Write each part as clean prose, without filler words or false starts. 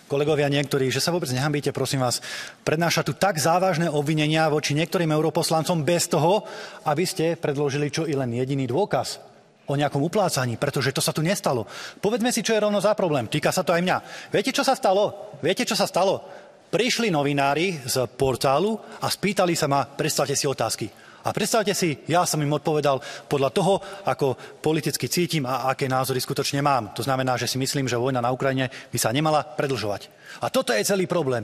Kolegovia niektorí, že sa vôbec nehambíte, prosím vás, prednáša tu tak závažné obvinenia voči niektorým europoslancom bez toho, aby ste predložili čo i len jediný dôkaz o nejakom uplácaní, pretože to sa tu nestalo. Povedzme si, čo je rovno za problém. Týka sa to aj mňa. Viete, čo sa stalo? Prišli novinári z portálu a spýtali sa ma, predstavte si otázky. A predstavte si, ja som im odpovedal podľa toho, ako politicky cítim a aké názory skutočne mám. To znamená, že si myslím, že vojna na Ukrajine by sa nemala predlžovať. A toto je celý problém.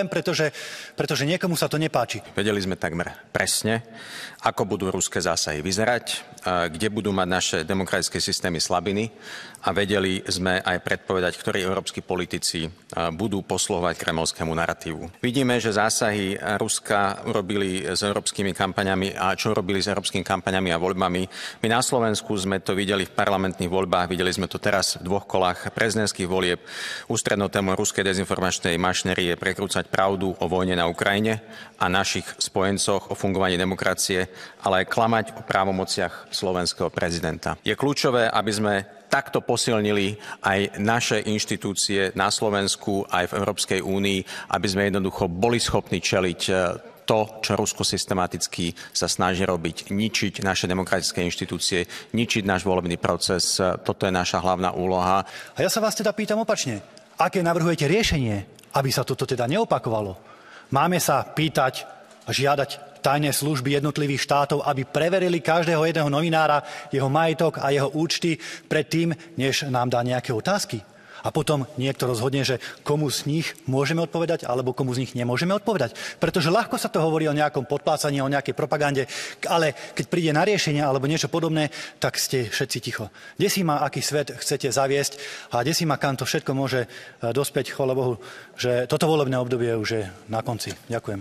Pretože niekomu sa to nepáči. Vedeli sme takmer presne, ako budú ruské zásahy vyzerať, kde budú mať naše demokratické systémy slabiny a vedeli sme aj predpovedať, ktorí európski politici budú posluhovať kremelskému naratívu. Vidíme, že zásahy Ruska urobili s európskymi kampaňami a čo robili s európskymi kampaňami a voľbami. My na Slovensku sme to videli v parlamentných voľbách, videli sme to teraz v 2 kolách prezidentských volieb. Ústrednou témou ruskej dezinformačnej mašinérie prekrúcať pravdu o vojne na Ukrajine a našich spojencoch, o fungovaní demokracie, ale aj klamať o právomociach slovenského prezidenta. Je kľúčové, aby sme takto posilnili aj naše inštitúcie na Slovensku, aj v Európskej únii, aby sme jednoducho boli schopní čeliť to, čo Rusko systematicky sa snaží robiť, ničiť naše demokratické inštitúcie, ničiť náš volebný proces. Toto je naša hlavná úloha. A ja sa vás teda pýtam opačne. Aké navrhujete riešenie, aby sa toto teda neopakovalo? Máme sa pýtať a žiadať tajné služby jednotlivých štátov, aby preverili každého jedného novinára, jeho majetok a jeho účty predtým, než nám dá nejaké otázky. A potom niekto rozhodne, že komu z nich môžeme odpovedať, alebo komu z nich nemôžeme odpovedať. Pretože ľahko sa to hovorí o nejakom podplácaní, o nejakej propagande, ale keď príde na riešenie alebo niečo podobné, tak ste všetci ticho. Desí ma, aký svet chcete zaviesť a desí ma, kam to všetko môže dospäť, chvála Bohu, že toto volebné obdobie už je na konci. Ďakujem.